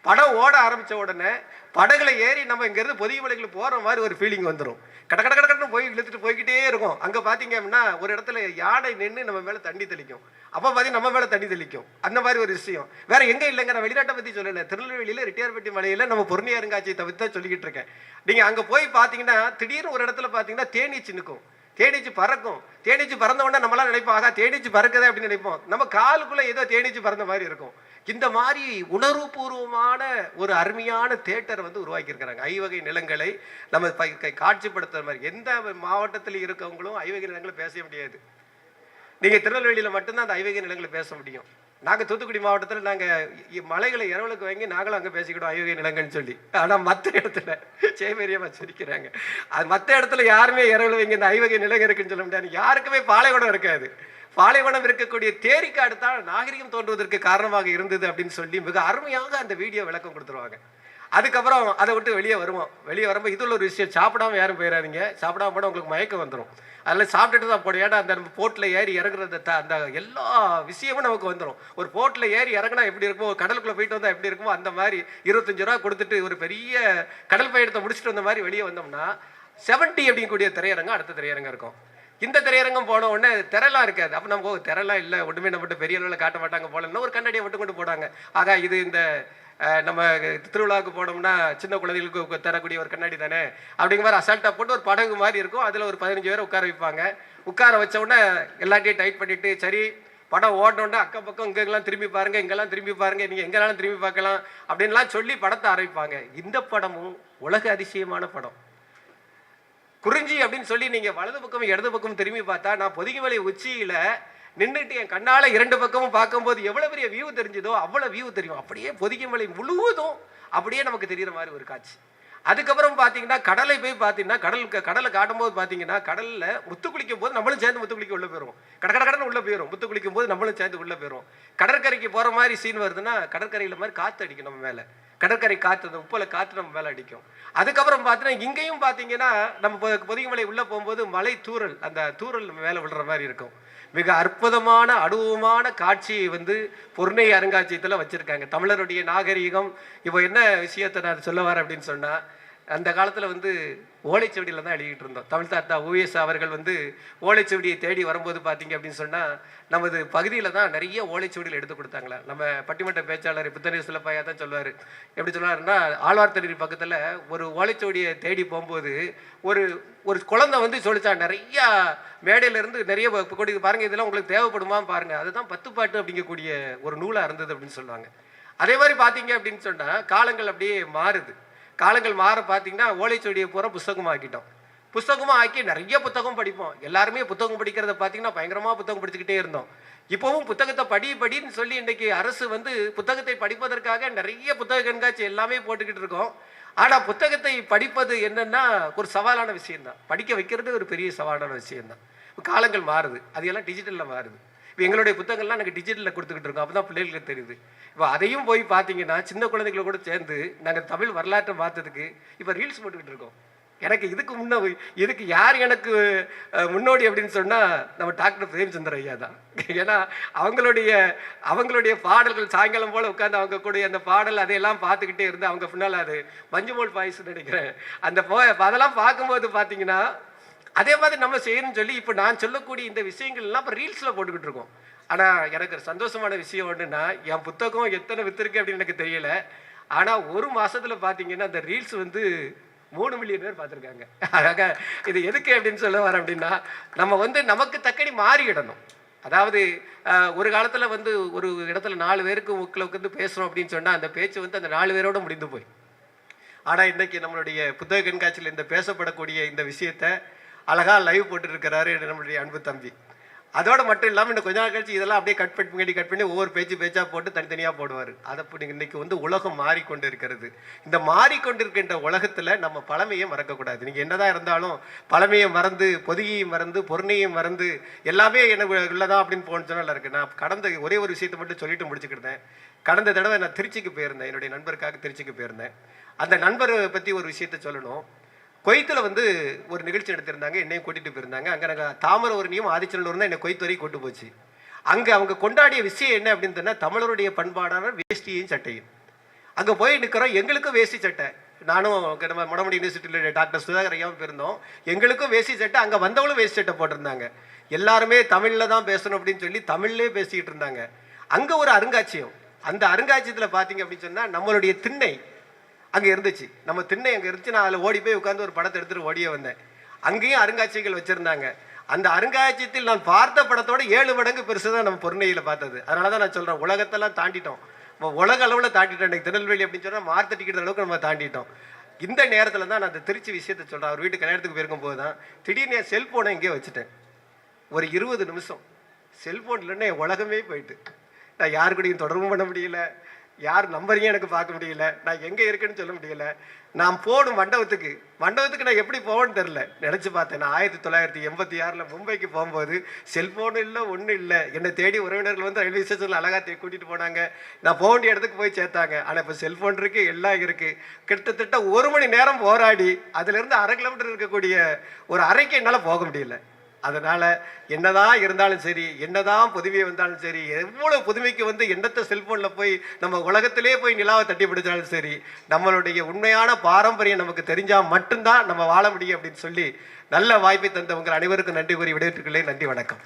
Speaker 1: படம் ஓட ஆரம்பித்த உடனே படகுல ஏறி நம்ம இங்கேருந்து பொதிகைமலைகளுக்கு போகிற மாதிரி ஒரு ஃபீலிங் வந்துடும். கடன்னு போய் இழுத்துட்டு போய்கிட்டே இருக்கும். அங்கே பார்த்தீங்க அப்படின்னா ஒரு இடத்துல யானை நின்று நம்ம மேலே தண்ணி தெளிக்கும். அப்போ பார்த்தீங்கன்னா நம்ம மேலே தண்ணி தெளிக்கும். அந்த மாதிரி ஒரு விஷயம் வேற எங்கே இல்லைங்க. நான் வெளிநாட்டை பற்றி சொல்லலை. திருநெல்வேலியில் ரிட்டையர்பட்டி மலையில் நம்ம பொருணி அருங்காட்சியத்தை பற்றி தான் சொல்லிக்கிட்டு இருக்கேன். நீங்கள் அங்கே போய் பார்த்தீங்கன்னா திடீர்னு ஒரு இடத்துல பார்த்தீங்கன்னா தேனீச்சு நிற்கும், தேனீச்சு பறக்கும். தேனீச்சு பறந்த உடனே நம்மளாம் நினைப்போம், ஆகா தேனீச்சு பறக்குதே அப்படின்னு நினைப்போம். நம்ம காலுக்குள்ளே ஏதோ தேனீச்சு பறந்த மாதிரி இருக்கும். இந்த மாதிரி உணர்வுபூர்வமான ஒரு அருமையான தேட்டர் வந்து உருவாக்கியிருக்கிறாங்க. ஐவகை நிலங்களை நம்ம காட்சிப்படுத்துற மாதிரி எந்த மாவட்டத்தில் இருக்கவங்களும் ஐவகை நிலங்களை பேச முடியாது. நீங்கள் திருநெல்வேலியில் மட்டும்தான் அந்த ஐவகை நிலங்களை பேச முடியும். நாங்கள் தூத்துக்குடி மாவட்டத்தில் நாங்கள் மலைகளை இரவலுக்கு வாங்கி நாங்களும் அங்கே பேசிக்கிட்டோம் ஐவகை நிலங்கள்னு சொல்லி. ஆனால் மற்ற இடத்துல சேமேரியமாக சொல்லிக்கிறாங்க. அது மற்ற இடத்துல யாருமே இரவல் வைங்க இந்த ஐவகை நிலங்க இருக்குன்னு சொல்ல முடியாது. யாருக்குமே பாலைவனம் இருக்காது. பாலைவனம் இருக்கக்கூடிய தேரிக்காடு தான் நாகரிகம் தோன்றுவதற்கு காரணமாக இருந்தது அப்படின்னு சொல்லி மிக அருமையாக அந்த வீடியோ விளக்கம் கொடுத்துருவாங்க. அதுக்கப்புறம் அதை விட்டு வெளியே வருவோம். வெளியே வரும்போது இதில் ஒரு விஷயம், சாப்பிடாம யாரும் போயிடாதீங்க. சாப்பிடாம போட உங்களுக்கு மயக்கம் வந்துடும். அதில் சாப்பிட்டுட்டு தான் போடும். ஏன்னா அந்த போட்டில் ஏறி இறங்குறது அந்த எல்லா விஷயமும் நமக்கு வந்துடும். ஒரு போட்டில் ஏறி இறங்கினா எப்படி இருக்குமோ, ஒரு கடலுக்குள்ளே போயிட்டு வந்தால் எப்படி இருக்குமோ அந்த மாதிரி 25 ரூபா கொடுத்துட்டு ஒரு பெரிய கடல் பயணத்தை முடிச்சுட்டு வந்த மாதிரி வெளியே வந்தோம்னா 70 அப்படிங்கக்கூடிய திரையரங்கம் அடுத்த திரையரங்கம் இருக்கும். இந்த திரையரங்கம் போன உடனே திரையெல்லாம் இருக்காது. அப்போ நம்ம திரையெல்லாம் இல்லை, ஒன்றுமே நம்ம பெரிய அளவில் காட்ட மாட்டாங்க போலன்னா ஒரு கண்ணாடியை விட்டு கொண்டு போடாங்க. ஆகா இது இந்த நம்ம திருவிழாவுக்கு போனோம்னா சின்ன குழந்தைகளுக்கு தரக்கூடிய ஒரு கண்ணாடி தானே அப்படிங்கிற மாதிரி அசால்ட்டாக போட்டு ஒரு படகு மாதிரி இருக்கும். அதில் ஒரு 15 பேரை உட்கார வைப்பாங்க. உட்கார வச்ச உடனே எல்லாத்தையும் டைட் பண்ணிவிட்டு சரி படம் ஓடனோடனே அக்கம் பக்கம் இங்கெல்லாம் திரும்பி பாருங்கள், இங்கெல்லாம் திரும்பி பாருங்கள், நீங்கள் எங்கெல்லாம் திரும்பி பார்க்கலாம் அப்படின்லாம் சொல்லி படத்தை ஆரம்பிப்பாங்க. இந்த படமும் உலக அதிசயமான படம். குறிஞ்சி அப்படின்னு சொல்லி நீங்கள் வலது பக்கம் இடது பக்கம் திரும்பி பார்த்தா நான் பொதிகைமலை உச்சியில் நின்றுட்டு என் கண்ணால் 2 பக்கமும் பார்க்கும்போது எவ்வளோ பெரிய வியூ தெரிஞ்சுதோ அவ்வளோ வியூ தெரியும். அப்படியே பொதிகைமலை முழுவதும் அப்படியே நமக்கு தெரிகிற மாதிரி ஒரு காட்சி. அதுக்கப்புறம் பார்த்தீங்கன்னா கடலை போய் பார்த்தீங்கன்னா கடலை காட்டும்போது பார்த்தீங்கன்னா கடலில் முத்து குளிக்கும் போது நம்மளும் சேர்ந்து முத்து குளிக்க உள்ளே போயிடும். கடன்னு உள்ளே போயிடும். முத்து குளிக்கும் போது நம்மளும் சேர்ந்து உள்ளே போயிடும். கடற்கரைக்கு போகிற மாதிரி சீன் வருதுன்னா கடற்கரையில் மாதிரி காற்று அடிக்கும் நம்ம மேலே. கடற்கரை காற்று, அந்த உப்பலை காற்று நம்ம மேலே அடிக்கும். அதுக்கப்புறம் பார்த்தீங்கன்னா இங்கேயும் பார்த்தீங்கன்னா நம்ம பொதிகைமலை உள்ளே போகும்போது மலை தூறல், அந்த தூறல் நம்ம மேலே விழுற மாதிரி இருக்கும். மிக அற்புதமான அனுபவமான காட்சியை வந்து பொருணை அருங்காட்சியகத்தில் வச்சுருக்காங்க. தமிழருடைய நாகரீகம் இப்போ என்ன விஷயத்தை நான் சொல்ல வரேன் அப்படின்னு சொன்னால், அந்த காலத்தில் வந்து ஓலைச்சுவடியில் தான் எழுதிட்டு இருந்தோம். தமிழ் தாத்தா ஓஎஸ் அவர்கள் வந்து ஓலைச்சுவடியை தேடி வரும்போது பார்த்தீங்க அப்படின்னு சொன்னால் நமது பகுதியில் தான் நிறைய ஓலைச்சுவடியில் எடுத்து கொடுத்தாங்களா. நம்ம பட்டிமன்ற பேச்சாளர் புத்தனை சிலப்பையா தான் சொல்லுவார். எப்படி சொன்னாருன்னா, ஆழ்வார்த்தடி பக்கத்தில் ஒரு ஓலைச்சுவடியை தேடி போகும்போது ஒரு குழந்தை வந்து சொல்லிச்சா நிறையா மேடையிலேருந்து நிறைய கொடி பாருங்கள், இதெல்லாம் உங்களுக்கு தேவைப்படுமா பாருங்கள். அதுதான் 10 பாட்டு அப்படிங்கக்கூடிய ஒரு நூலாக இருந்தது அப்படின்னு சொல்லுவாங்க. அதே மாதிரி பார்த்தீங்க அப்படின்னு சொன்னால் காலங்கள் அப்படியே மாறுது. காலங்கள் மாற பார்த்தீங்கன்னா ஓலைச்சுவடியை பூரா புத்தகமாக ஆக்கிட்டோம். புத்தகமாக ஆக்கி நிறைய புத்தகம் படிப்போம். எல்லாருமே புத்தகம் படிக்கிறத பார்த்தீங்கன்னா பயங்கரமாக புத்தகம் படிச்சுக்கிட்டே இருந்தோம். இப்போவும் புத்தகத்தை படின்னு சொல்லி இன்றைக்கி அரசு வந்து புத்தகத்தை படிப்பதற்காக நிறைய புத்தக கண்காட்சி எல்லாமே போட்டுக்கிட்டு இருக்கோம். ஆனால் புத்தகத்தை படிப்பது என்னன்னா ஒரு சவாலான விஷயம்தான். படிக்க வைக்கிறது ஒரு பெரிய சவாலான விஷயம்தான். காலங்கள் மாறுது, அது எல்லாம் டிஜிட்டலில் மாறுது. இப்போ எங்களுடைய புத்தகங்கள்லாம் நாங்கள் டிஜிட்டலில் கொடுத்துக்கிட்டு இருக்கோம். அப்போ தான் பிள்ளைகளுக்கு தெரியுது. இப்போ அதையும் போய் பார்த்தீங்கன்னா சின்ன குழந்தைகளை கூட சேர்ந்து நாங்கள் தமிழ் வரலாற்றை மாற்றதுக்கு இப்போ ரீல்ஸ் போட்டுக்கிட்டு இருக்கோம். எனக்கு இதுக்கு யார் எனக்கு முன்னோடி அப்படின்னு சொன்னால் நம்ம டாக்டர் பிரேம்சந்தர் ஐயா தான். ஏன்னா அவங்களுடைய பாடல்கள் சாயங்காலம் போல் உட்காந்து அவங்க கூட அந்த பாடல் அதையெல்லாம் பார்த்துக்கிட்டே இருந்து அவங்க பின்னால் அது மஞ்சுமோல் பாய்ஸ்ன்னு நினைக்கிறேன். அதெல்லாம் பார்க்கும்போது பார்த்தீங்கன்னா அதே மாதிரி நம்ம செய்யணும்னு சொல்லி இப்போ நான் சொல்லக்கூடிய இந்த விஷயங்கள்லாம் இப்போ ரீல்ஸில் போட்டுக்கிட்டு இருக்கோம். ஆனால் எனக்கு சந்தோஷமான விஷயம் ஒன்றுன்னா என் புத்தகம் எத்தனை விற்றுருக்கு அப்படின்னு எனக்கு தெரியல. ஆனால் ஒரு மாதத்தில் பார்த்தீங்கன்னா அந்த ரீல்ஸ் வந்து 3 மில்லியன் பேர் பார்த்துருக்காங்க. ஆக இது எதுக்கு அப்படின்னு சொல்ல வரேன் அப்படின்னா நம்ம வந்து நமக்கு தக்கடி மாறிடணும். அதாவது ஒரு காலத்தில் வந்து ஒரு இடத்துல 4 பேருக்கு உட்காந்து பேசுகிறோம் அப்படின்னு சொன்னால் அந்த பேச்சு வந்து அந்த 4 பேரோடு முடிந்து போய். ஆனால் இன்றைக்கி நம்மளுடைய புத்தக கண்காட்சியில் இந்த பேசப்படக்கூடிய இந்த விஷயத்தை அழகாக லைவ் போட்டுருக்கிறாரு நம்மளுடைய அன்பு தம்பி. அதோடு மட்டும் இல்லாமல் இன்னும் கொஞ்ச நாள் கழிச்சு இதெல்லாம் அப்படியே கட் பண்ணி ஒவ்வொரு பேச்சாக போட்டு தனித்தனியாக போடுவார். அதை இன்றைக்கி வந்து உலகம் மாறிக்கொண்டு இருக்கிறது. இந்த மாறிக்கொண்டிருக்கின்ற உலகத்தில் நம்ம பழமையை மறக்கக்கூடாது. நீங்கள் என்னதான் இருந்தாலும் பழமையை மறந்து பொதிகையும் மறந்து பொருணையும் மறந்து எல்லாமே எனக்கு உள்ளதா அப்படின்னு போனதுனால இருக்குது. நான் கடந்த ஒரே ஒரு விஷயத்தை மட்டும் சொல்லிட்டு முடிச்சுக்கிட்டேன். கடந்த தடவை நான் திருச்சிக்கு போயிருந்தேன். என்னுடைய நண்பருக்காக திருச்சிக்கு போயிருந்தேன். அந்த நண்பரை பற்றி ஒரு விஷயத்த சொல்லணும். கொய்த்தில் வந்து ஒரு நிகழ்ச்சி நடத்திருந்தாங்க, என்னையும் கூட்டிகிட்டு போயிருந்தாங்க. அங்கே நாங்கள் தாமிரவரணியும் ஆதிச்சநல்லூர் தான் என்னை கொய்த்து வரைக்கும் கூட்டு போச்சு. அங்கே அவங்க கொண்டாடிய விஷயம் என்ன அப்படின்னு சொன்னால் தமிழருடைய பண்பாடான வேஷ்டியையும் சட்டையும். அங்கே போய் நிற்கிறோம், எங்களுக்கும் வேஷ்டி சட்டை. நானும் நம்ம மொடமுடி யூனிவர்சிட்டியில் டாக்டர் சுதாகர் ஐயாவும் போயிருந்தோம். எங்களுக்கும் வேஷ்டி சட்டை, அங்கே வந்தவங்களும் வேஷ்டி சட்டை போட்டிருந்தாங்க. எல்லாருமே தமிழில் தான் பேசணும் அப்படின்னு சொல்லி தமிழ்லேயே பேசிக்கிட்டு இருந்தாங்க. அங்கே ஒரு அருங்காட்சியம், அந்த அருங்காட்சியத்தில் பார்த்தீங்க அப்படின்னு சொன்னால் நம்மளுடைய திண்ணை அங்கே இருந்துச்சு. நம்ம திண்ணை அங்கே இருந்துச்சு. நான் அதில் ஓடி போய் உட்காந்து ஒரு படத்தை எடுத்துகிட்டு ஓடியே வந்தேன். அங்கேயும் அருங்காட்சியங்கள் வச்சுருந்தாங்க. அந்த அருங்காட்சியத்தில் நான் பார்த்த படத்தோட 7 மடங்கு பெருசு தான் நம்ம பொருணையில் பார்த்தது. அதனால தான் நான் சொல்கிறேன், உலகத்தெல்லாம் தாண்டிட்டோம், உலக அளவில் தாண்டிட்டோம். எனக்கு திருநெல்வேலி அப்படின்னு சொன்னால் மார்த்த டிக்கெட் அளவுக்கு நம்ம தாண்டிட்டோம். இந்த நேரத்தில் தான் நான் அந்த திருச்சி விஷயத்தை சொல்கிறேன். அவர் வீட்டு கல்யாணத்துக்கு போயிருக்கும் போது தான் திடீர்னு என் செல்ஃபோனை இங்கே வச்சுட்டேன். ஒரு 20 நிமிஷம் செல்ஃபோன் இல்லைன்னா என் உலகமே போயிட்டு. நான் யாரு கூடயும் தொடர்பு பண்ண முடியல, யார் நம்பரையும் எனக்கு பார்க்க முடியல, நான் எங்கே இருக்குன்னு சொல்ல முடியல. நான் போகணும் மண்டபத்துக்கு நான் எப்படி போவேன்னு தெரில. நினச்சி பார்த்தேன், நான் 1986 மும்பைக்கு போகும்போது செல்ஃபோனும் இல்லை, ஒன்றும் இல்லை. என்னை தேடி உறவினர்கள் வந்து ரயில்வே ஸ்டேஷனில் அழகாக கூட்டிகிட்டு போனாங்க. நான் போக வேண்டிய இடத்துக்கு போய் சேர்த்தாங்க. ஆனால் இப்போ செல்ஃபோன் இருக்குது, எல்லாம் இருக்குது. கிட்டத்தட்ட 1 மணி நேரம் போராடி அதிலிருந்து 1/2 கிலோமீட்டர் இருக்கக்கூடிய ஒரு அறைக்கு என்னால் போக முடியல. அதனால் என்னதான் இருந்தாலும் சரி, என்னதான் புதுமை வந்தாலும் சரி, எவ்வளோ புதுமைக்கு வந்து எந்தத்த செல்ஃபோனில் போய் நம்ம உலகத்திலே போய் நிலாவை தட்டி பிடிச்சாலும் சரி, நம்மளுடைய உண்மையான பாரம்பரியம் நமக்கு தெரிஞ்சால் மட்டும்தான் நம்ம வாழ முடியும் அப்படின்னு சொல்லி நல்ல வாய்ப்பை தந்த உங்கள் அனைவருக்கும் நன்றி கூறி விடைபெற்றுக்கிறேன். நன்றி, வணக்கம்.